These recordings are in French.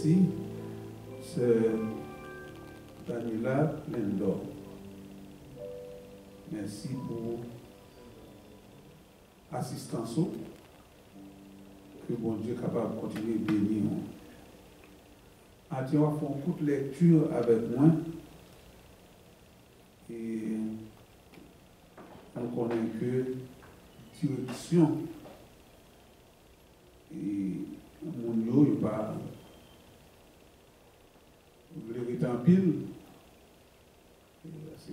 merci. C'est Daniela Lendor. Merci pour l'assistance. Que bon Dieu est capable de continuer à bénir. Tu vas faire une courte lecture avec moi. Et on connaît que direction et mon yo il pas le en pile c'est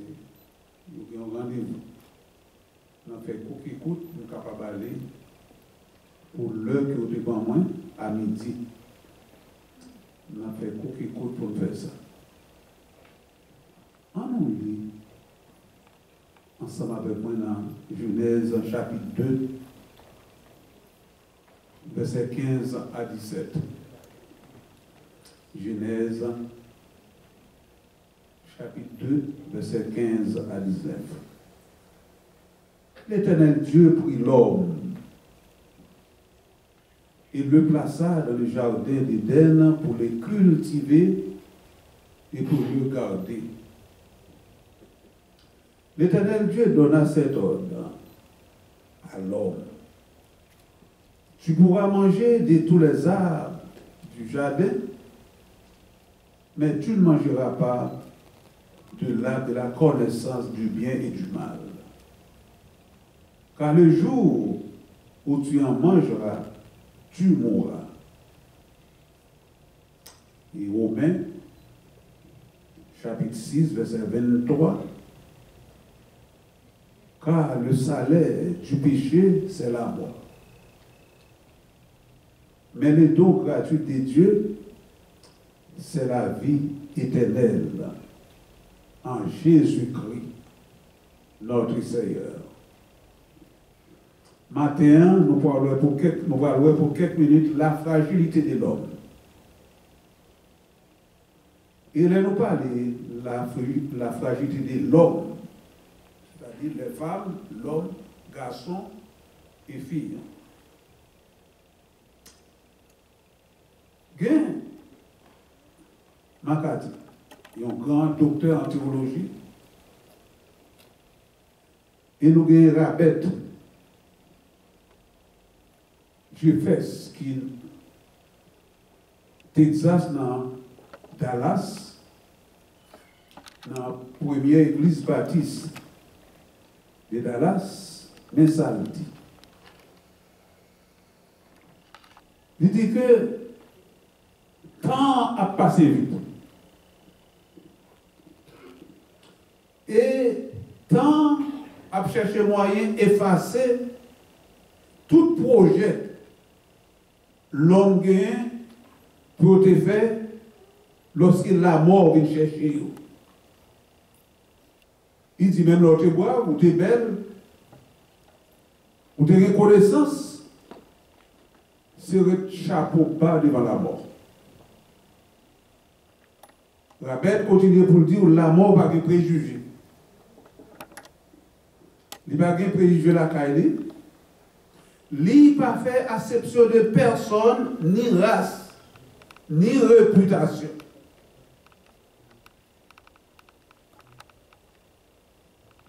il y a un rendez-vous on fait cook écoute nous capable aller pour l'heure que vous devant moi à midi on fait cook écoute pour faire ça on lit ensemble avec moi dans Genèse chapitre 2 versets 15 à 17. Genèse, chapitre 2, versets 15 à 19. L'Éternel Dieu prit l'homme et le plaça dans le jardin d'Éden pour le cultiver et pour le garder. L'Éternel Dieu donna cet ordre à l'homme. Tu pourras manger de tous les arbres du jardin, mais tu ne mangeras pas de l'arbre de la connaissance du bien et du mal. Car le jour où tu en mangeras, tu mourras. Et Romains, chapitre 6, verset 23. Car le salaire du péché, c'est la mort. Mais le don gratuit de Dieu, c'est la vie éternelle en Jésus-Christ, notre Seigneur. Matin, nous parlons pour quelques minutes la fragilité de l'homme. Et là, nous parlons de la fragilité de l'homme, c'est-à-dire les femmes, l'homme, garçons et filles. Gain, Makati, un grand docteur en théologie, et nous avons Rabet, Jeffes, qui Texas, dans Dallas, dans la première église baptiste de Dallas, mais ça le dit. Il dit que temps a passé vite. Et temps a cherché moyen d'effacer tout projet l'homme gain pour te faire lorsque la mort vient chercher. Il dit même l'autre bois, ou t'es belle, ou t'es reconnaissance, c'est le chapeau bas devant la mort. La bête continue pour dire la mort n'a pas de préjugé. Il n'a pas de préjugé la caille. Il n'a pas fait acception de personne, ni race, ni réputation.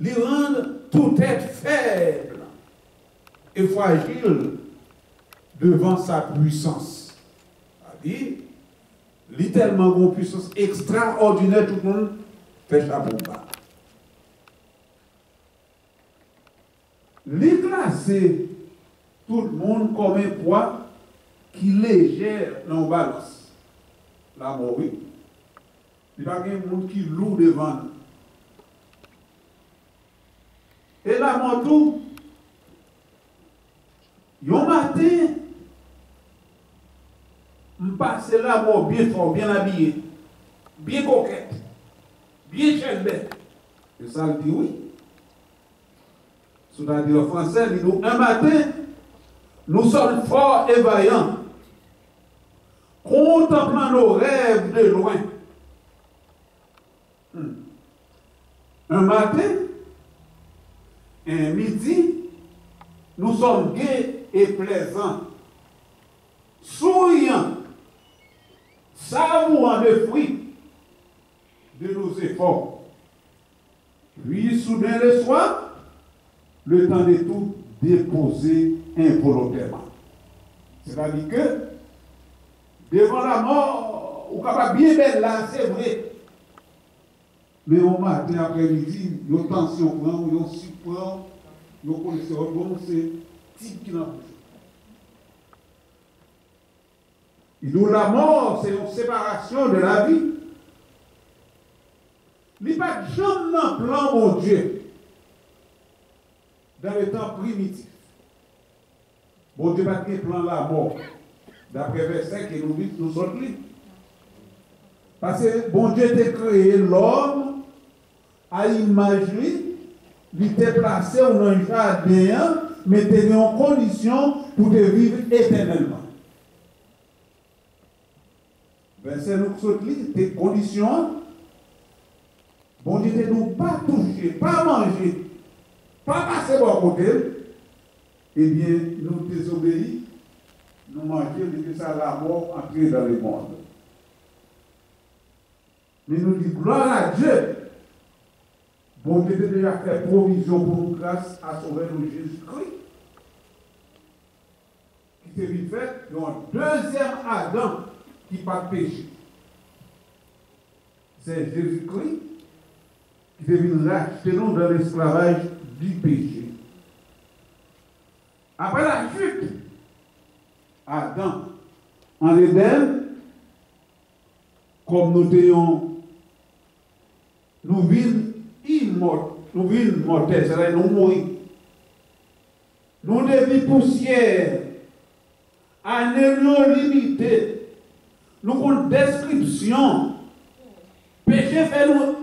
Il rend tout être faible et fragile devant sa puissance. C'est-à-dire, il a tellement une puissance extraordinaire, tout le monde fait chapeau bas. Il classe tout le monde comme un poids qui légère dans la balance. La mort, oui. Il n'y a pas de monde qui lourd devant nous. Et là, mon tout, un matin, je passe là, bien fort, bien habillé, bien coquette, bien chèvre. Et ça le dit oui. C'est-à-dire en français, il dit un matin, nous sommes forts et vaillants, contemplant nos rêves de loin. Un matin, un midi, nous sommes gais et plaisants, souriants, savourant le fruit de nos efforts. Puis, soudain le soir, le temps de tout déposer involontairement. C'est-à-dire que, devant la mort, on est capable bien belle là, c'est vrai. Mais au matin, après-midi, il y a tension, il y a support, il y a cholestérol, c'est type qui n'a pas. Et donc la mort, c'est une séparation de la vie. Il n'y a pas de jamais dans le plan, mon Dieu, dans le temps primitif. Mon Dieu n'a pas de plan la mort. D'après verset que nous autres lisons. Parce que bon Dieu t'a créé l'homme à image lui, il t'a placé dans un jardin, mais t'es en condition pour te vivre éternellement. Verset nous autres lisons, tes conditions. Bon Dieu ne nous pas toucher, pas manger, pas passer par côté, eh bien, nous désobéissons, nous mangeons, et que ça la mort entrer dans le monde. Mais nous disons, gloire à Dieu. Bon Dieu a déjà fait provision pour nous grâce à sauver nous Jésus-Christ. Qui s'est vite fait, donc deuxième Adam qui n'a pas péché. C'est Jésus-Christ qui est venu racheter nous dans l'esclavage du péché. Après la chute, Adam, en Éden, comme nous étions, nous vîmes immortels, nous vîmes mortels, c'est-à-dire nous mourir. Nous devenons poussière, à néant limité, nous avons une description. Péché fait nous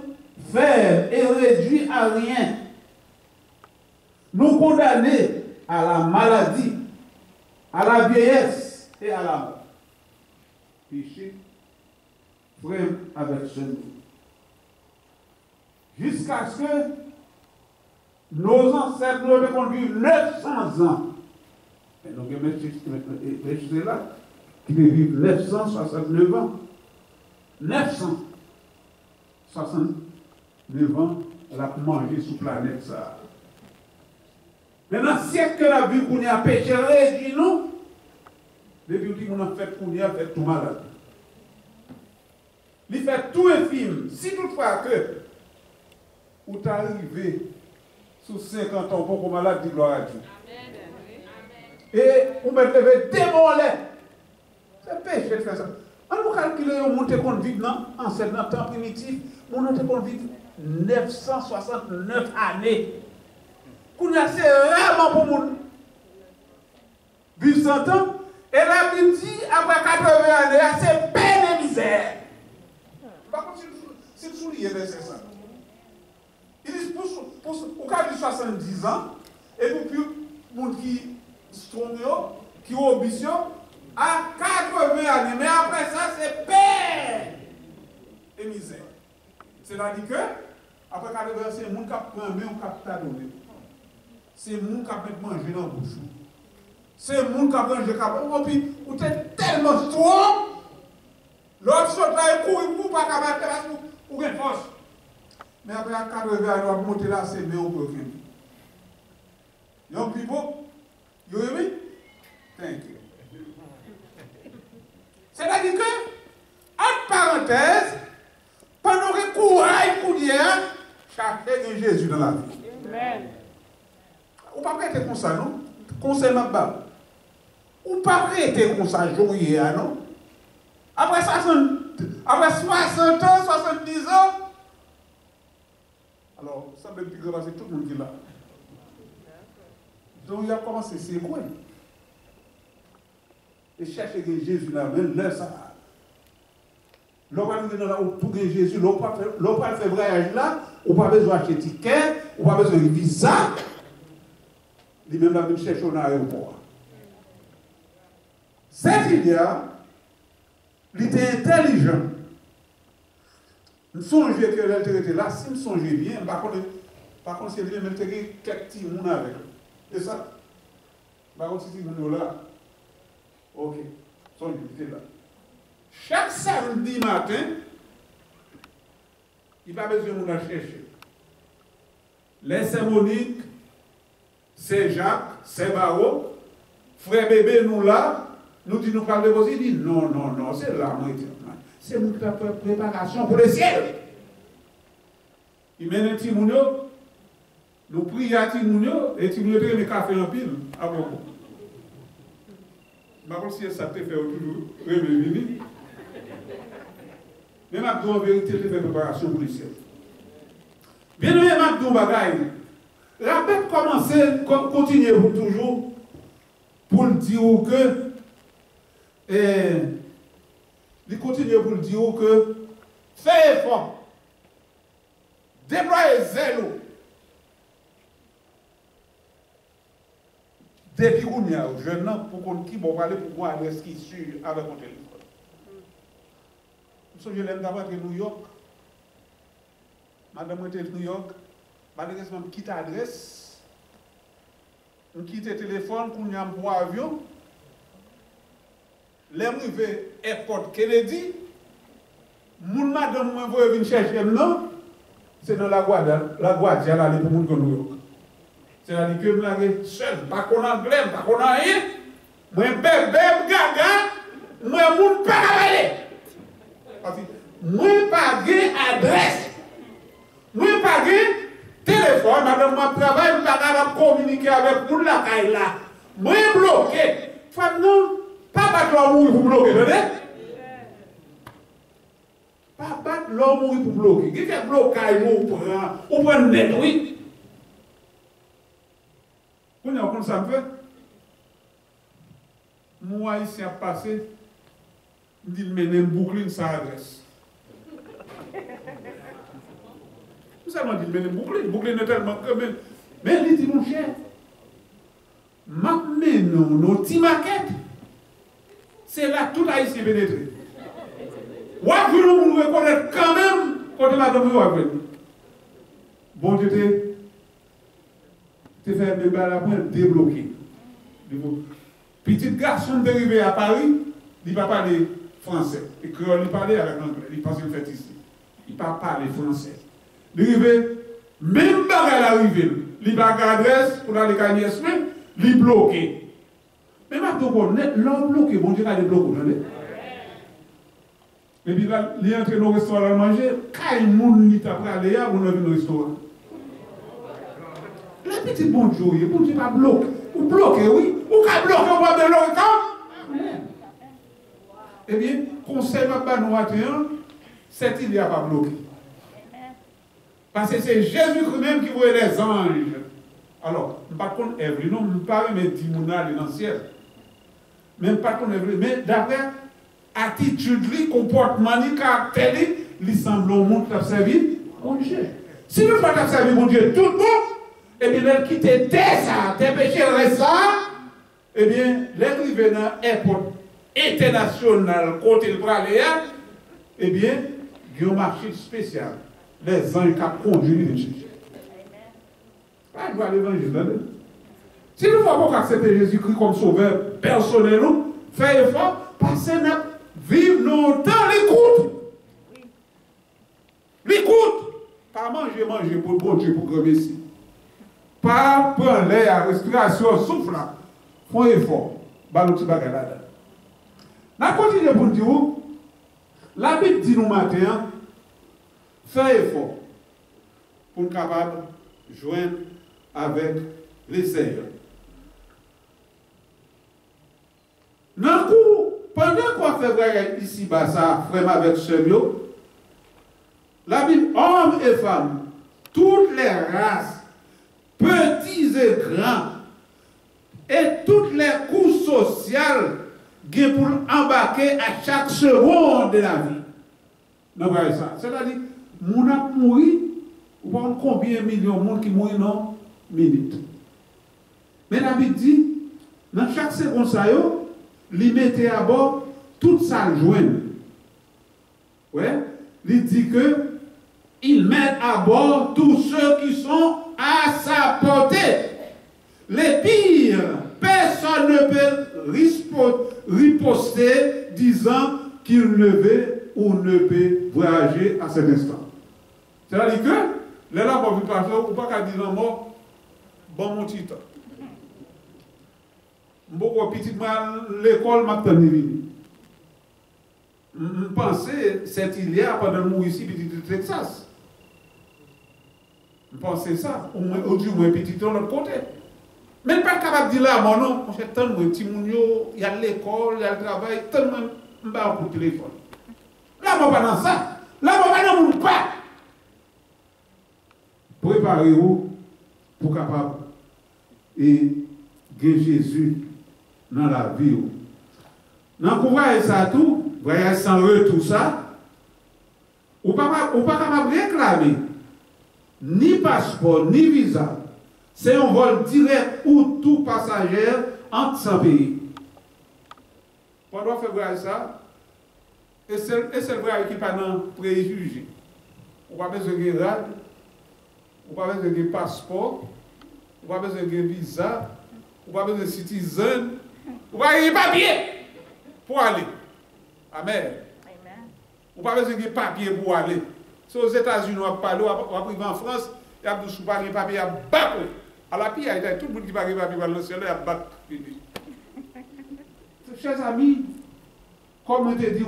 faire et réduit à rien. Nous condamner à la maladie, à la vieillesse et à la mort. Péché, frère avec ce nous. Jusqu'à ce que nos ancêtres nous ont conduit 900 ans. Et nous avons mis là, qui vivent 969 ans. 969 ans, elle a mangé sur la planète ça. Maintenant, siècle que la vie qu'on a péché, réduit nous, depuis qu'on a fait qu'on a fait tout malade. Il fait tout infime. Si toutefois que vous arrivez sous 50 ans pour qu'on malade, dit gloire à Dieu. Et vous me devez démolir. C'est péché de faire ça. On nous calcule, on monte qu'on vit dans le temps primitif, on monte qu'on vit 969 années. Qu'on a c'est vraiment pour nous vivre 100 ans. Et la Bible dit, après 80 années, c'est peine et misère. Par contre, si vous souliez, c'est ça. Il dit, au cas de 70 ans, et puis, pour qui strong, qui ont ambition, à 80 années, mais après ça, c'est peine et misère. C'est-à-dire que, après 80 ans, c'est le monde qui prend un capital donné. C'est le monde qui a mangé dans la bouche. C'est le monde qui a mangé dans la bouche. Ou tu es tellement strong, l'autre saute là et court, il ne pas capable pour une force. Mais après 80 ans, on va monter là, c'est mieux pour rien. Young people, you hear me? Thank you. C'est-à-dire que, entre parenthèses, pendant que courage pour dire, chercher Jésus dans la vie. Amen. Ou pas prêter comme ça, non? Conseil ma balle. Ou pas prêter comme ça, jouer, non? Après 60 ans, 70 ans, alors, ça veut dire que c'est tout le monde qui est là. Donc, il a commencé, c'est quoi? Et chercher Jésus là, même là, ça. L'on va nous dans pour Jésus, l'on va faire voyage là, on n'a pas besoin d'acheter ticket, on n'a pas besoin de visa. Il même là, nous cherchons dans l'aéroport. Cette idée, il était intelligent. Je songe que elle était là, si je songe bien, par contre, c'est lui même quelques petits monde avec. C'est ça? Par contre, si vous là, ok, songe, il était là. chaque samedi matin, il n'y a pas besoin de chercher. Les Saint-Monique, Saint-Jacques, Saint-Barreau, frère bébé, nous là, nous disons nous parlons de vos idées. Non, c'est là, moi, c'est une préparation pour le ciel. Il mène un petit mounio, nous prions à Timounio, et Timounio te met café en pile, à propos. Je ne sais pas si ça te fait toujours revenir. Mais en vérité, je fais préparation pour le ciel. Bien aimé, Mabdou Bagaï, la bête commence, continue toujours pour dire que, il continue pour dire que, fais effort, déployez zèle. Depuis qu'on y a un jeune homme, pour qu'on qui va parler pour qu'on adresse qui suit avec mon téléphone. Je l'aime d'abord de New York. Madame était New York. Malheureusement, je quitte l'adresse. Je quitte le téléphone pour y avoir un avion. Les arrivés Airport Kennedy. Mon madame m'a venir chercher non. C'est dans la Guadia là pour mon New York. C'est-à-dire que je suis seul, pas qu'on anglais, pas qu'on a rien. Moi, bébé, gaga, moi, mon pas aller. Parce que moi, pas de adresse. Moi, pas de téléphone, madame, moi, travaille, je pas communiquer avec vous la caille là. Moi, bloqué. Femme, non, pas battre l'homme pour bloquer, vous voyez? Pas battre l'homme pour bloquer. Qui fait blocage, ou prend net, oui. Vous voyez comment ça me fait? Moi, ici, à passer, je dis, mais je boucle sa adresse. Vous savez, je dis, mais je boucle n'est tellement que. Mais il dit, mon cher, maintenant, nos petites maquettes, c'est là tout Haïtien pénétré. Ou à vous nous reconnaître quand même, quand madame vous avez bon, tu fais un bébé à la pointe débloqué. Petit garçon dérivé à Paris, il ne va pas parler français. Et créole, il parlait avec l'anglais. Il pense qu'il fait ici. Il ne parle pas parler français. Dérivé, même pas à l'arrivée, il va à l'adresse pour aller gagner semaine, il bloqué. Mais maintenant, l'homme bloqué, bon Dieu, il a bloqué. Et puis là, il entre dans le restaurant à manger, quand il y a un aller, on a vu le restaurant. La petite bonjour, bon Dieu, pas bloqué. Ou bloqué, oui. Ou qu'à bloquer, on va de l'autre. Eh bien, conseil ma nous c'est il n'y a pas bloqué. Parce que c'est Jésus même qui voit les anges. Alors, par contre, Evry, non, je ne parle pas de Dimouna dans le ciel. Même pas contre Evry, mais d'après attitude, comportement, caractère, il semble au monde qui a servi mon Dieu. Si nous ne pas servi mon Dieu, tout le monde, eh bien, elle quitte ça, tes péchés restent, eh bien, l'arrivée dans l'aéroport international, côté le bras eh bien, il y a un marché spécial. Les anges qui ont conduit les Jésus. Pas de voir l'évangile. Si nous ne pouvons pas accepter Jésus-Christ comme sauveur personnel, fais effort, passez notre vivre longtemps, l'écoute. L'écoute. Pas manger pour bon Dieu, pour grand Messie. Pas prendre l'air, respiration, souffle. Font effort. Balouti bagalada. N'a continué pour dire, la Bible dit nous matin, fais effort pour être capable de joindre avec les Seigneurs. D'un coup, pendant qu'on fait ici, ça, vraiment avec ce mot, la Bible, hommes et femmes, toutes les races, petits et grands, et toutes les couches sociales, pour embarquer à chaque seconde de la vie. Non, ça. C'est-à-dire, nous avons mouru, ou pas combien de millions de monde qui mourent dans minute. Mais la Bible dit, dans chaque seconde, ça il mettait à bord toute sa jointe. Ouais, il dit que il met à bord tous ceux qui sont à sa portée. Les pires, personne ne peut riposter disant qu'il ne veut ou ne peut voyager à cet instant. C'est-à-dire que, les là, on ne pas faire, ou pas qu'à dire non, bon, mon titre. Beaucoup petit, l'école m'a tenu. Je pensais, c'est il y a pendant que ici, petit de Texas. Je pensais ça, au moins petit de l'autre côté. Mais pas capable de dire là, mon nom, j'ai tant de petits mounio, il y a l'école, il y a le travail, tellement de pour le téléphone. Là, je ne pas dans ça. Là, je ne pas pas. Préparez-vous pour capable et guérir Jésus dans la vie. Dans le voyage ça tout, voyage sans tout ça, ou pas capable de réclamer ni passeport, ni visa. C'est un vol direct ou tout passager entre 100 pays. On doit faire voyage ça, et c'est le voyage qui n'est pas dans préjugé. On n'a pas besoin de rad, on n'a pas besoin de passeport, on n'a pas besoin de visa, on n'a pas besoin de citizen, on n'a pas besoin de papier pour aller. Amen. On n'a pas besoin de papier pour aller. Si aux États-Unis, on va parler, on va arriver en France, il y a des pas de papier à battre. À la pire, il y a tout le monde qui va arriver à vivre dans le ciel, il y a battre. Chers amis, comme je te dis,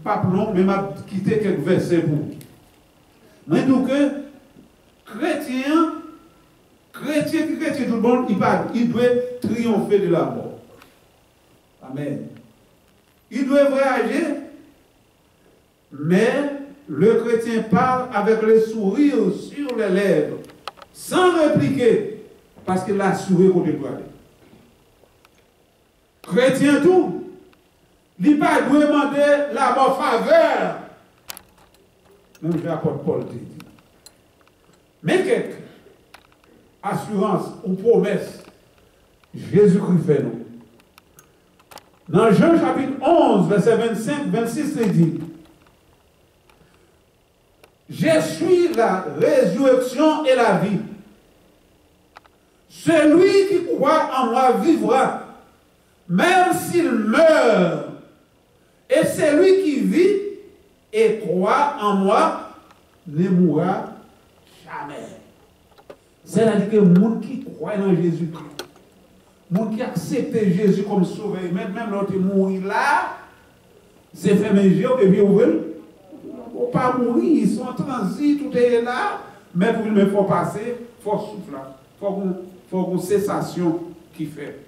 pas long, mais je quitté quelques versets pour vous. Mais donc, chrétien, tout le monde, il doit triompher de la mort. Amen. Il doit voyager, mais le chrétien parle avec le sourire sur les lèvres, sans répliquer, parce qu'il a assuré qu'on doit aller. Chrétien tout, il n'a pas demander la bonne faveur. Même l'apôtre Paul dit. Mais quelque assurance ou promesse, Jésus-Christ fait nous. Dans Jean chapitre 11, verset 25-26, il dit, je suis la résurrection et la vie. Celui qui croit en moi vivra, même s'il meurt. Et celui qui vit et croit en moi ne mourra jamais. C'est-à-dire que le monde qui croit en Jésus-Christ, le monde qui accepte Jésus comme sauveur, même l'autre mourir là, c'est fait mes yeux et puis ouvrir. Il ne faut pas mourir, ils sont en transit, tout est là, mais pour il faut passer, il faut souffler, il faut une cessation qui fait.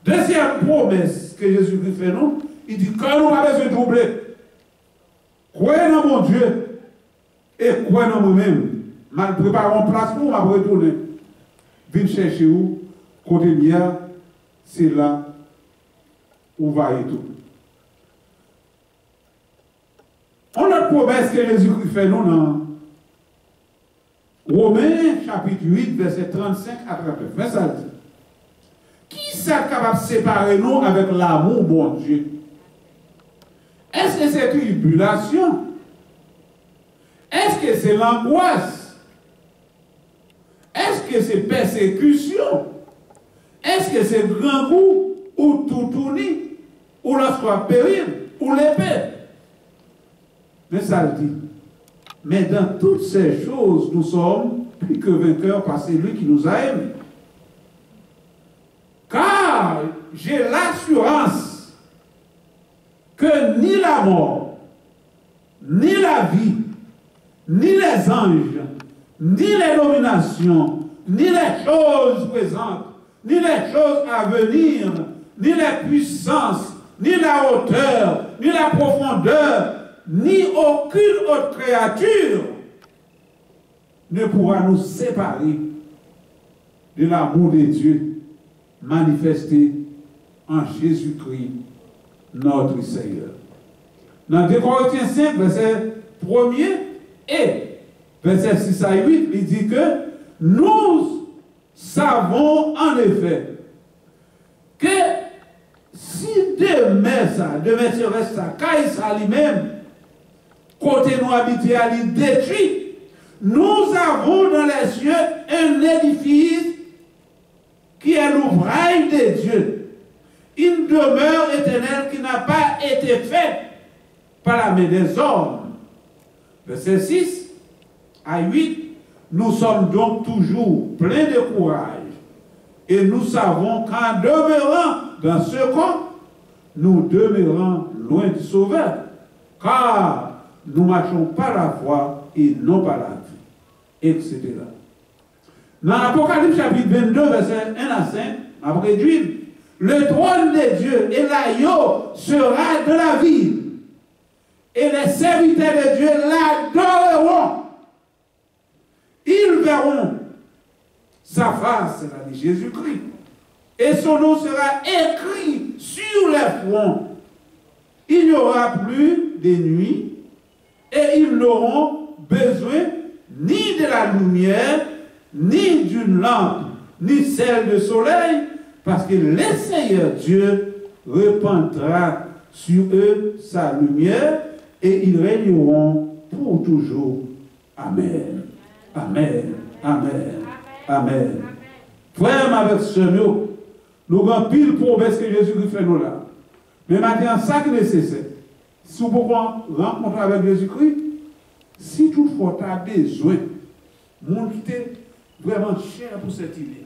Deuxième promesse que Jésus-Christ fait nous, il dit quand nous avons besoin de doubler, croyez dans mon Dieu et croyez dans moi-même. Je prépare une place pour moi retourner. Venez chercher où, côté bien, c'est là où va et tout. On a une promesse que Jésus-Christ fait nous dans Romains chapitre 8, verset 35 à 39. Mais ça dit, qui s'est capable de séparer nous avec l'amour, bon Dieu? Est-ce que c'est tribulation? Est-ce que c'est l'angoisse? Est-ce que c'est persécution? Est-ce que c'est grand coup ou tout tourné? Ou lorsqu'on péril? Ou l'épée? Mais ça le dit. Mais dans toutes ces choses, nous sommes plus que vainqueurs par celui qui nous a aimés. Car j'ai l'assurance que ni la mort, ni la vie, ni les anges, ni les dominations, ni les choses présentes, ni les choses à venir, ni les puissances, ni la hauteur, ni la profondeur, ni aucune autre créature ne pourra nous séparer de l'amour de Dieu manifesté en Jésus-Christ, notre Seigneur. Dans 2 Corinthiens 5, verset 1er et verset 6 à 8, il dit que nous savons en effet que si demain serait ça, quand ça lui-même, côté nous habiter à l'île détruit, nous avons dans les cieux un édifice qui est l'ouvrage de Dieu, une demeure éternelle qui n'a pas été faite main des hommes. Verset 6 à 8, nous sommes donc toujours pleins de courage et nous savons qu'en demeurant dans ce corps, nous demeurons loin du Sauveur, car nous marchons par la foi et non par la vie, etc. Dans l'Apocalypse chapitre 22, verset 1 à 5, après réduit, le trône de Dieu et l'agneau sera de la ville, et les serviteurs de Dieu l'adoreront. Ils verront sa face, c'est-à-dire Jésus-Christ, et son nom sera écrit sur les fronts. Il n'y aura plus de nuit, et ils n'auront besoin ni de la lumière, ni d'une lampe, ni celle de soleil, parce que le Seigneur Dieu répandra sur eux sa lumière, et ils régneront pour toujours. Amen. Amen. Amen. Amen. Frère, avec ce mot, nous avons pile promesse que Jésus-Christ fait nous là. Mais maintenant, ça qui est nécessaire, si vous pouvez rencontrer avec Jésus-Christ, si toutefois tu as besoin, mon qui est vraiment cher pour cette idée,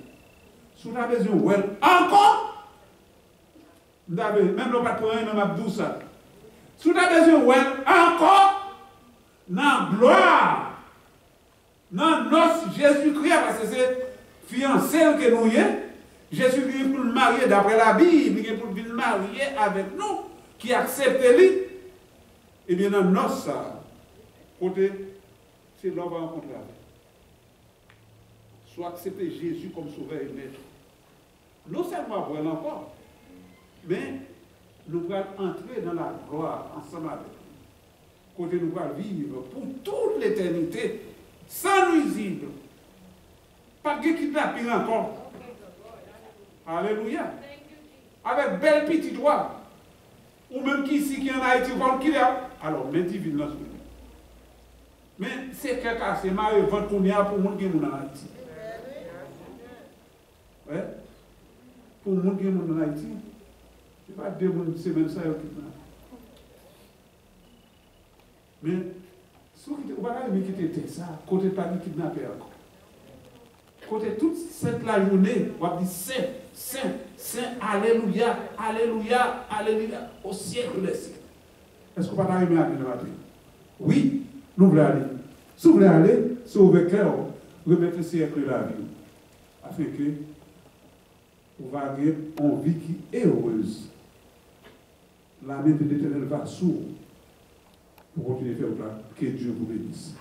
si tu as besoin, ouais, encore, même le patron, même Abdou ça. Si tu as besoin, ouais, encore, dans gloire, dans notre Jésus-Christ, parce que c'est fiancé que nous y est, Jésus-Christ pour le marier d'après la Bible, il est pour le marier avec nous, qui accepte lui. Et bien dans notre ça, côté, c'est là qu'on va rencontrer avec. Soit accepter Jésus comme sauveur et maître. Non seulement pour elle encore, mais nous allons entrer dans la gloire ensemble avec lui. Côté nous allons vivre pour toute l'éternité, sans nuisible. Pas de kidnapping encore. Alléluia. Avec belle petite voix. Ou même qui ici, qui en Haïti, qui est là. Alors, mais divine là. Mais c'est quelqu'un, c'est marié, votre combien pour le monde qui est en Haïti. Ouais. Pour le monde qui est en Haïti, c'est pas deux mondes, c'est même ça qui est. Mais, si vous ne quittez ça, côté pas de kidnapper encore. Côté toute cette la journée, on va dire Saint, Saint, Saint, Alléluia, Alléluia, Alléluia, au siècle des siècles. Est-ce qu'on va arriver à le matin? Oui, nous voulons aller. Si vous voulez aller, sauver cœur, remettre le siècle la vie. Afin que vous ayez une vie qui est heureuse. La main de l'Éternel va s'ouvrir pour continuer à faire le plan. Que Dieu vous bénisse.